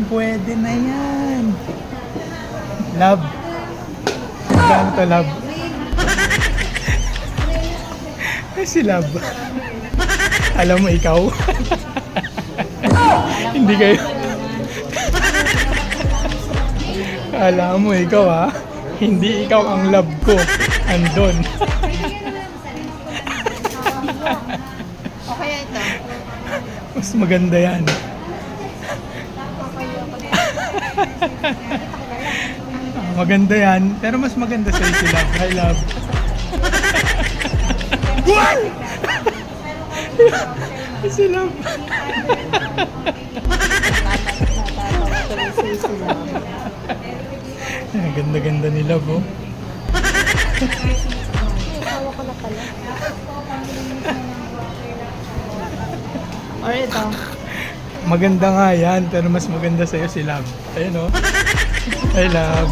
Pwede na yan. Love. Magkano to, love? Si love. Alam mo ikaw? Hindi kayo. Alam mo ikaw ha? Hindi ikaw ang love ko. Andon. O kaya ito. Mas maganda yan. Maganda yan. Pero mas maganda sa'yo si love. I love. What? Si love. Ang ganda-ganda ni love, oh. Asawa ko na pala. Or ito. Maganda nga yan, pero mas maganda sa'yo si love. Ayun, oh. I love.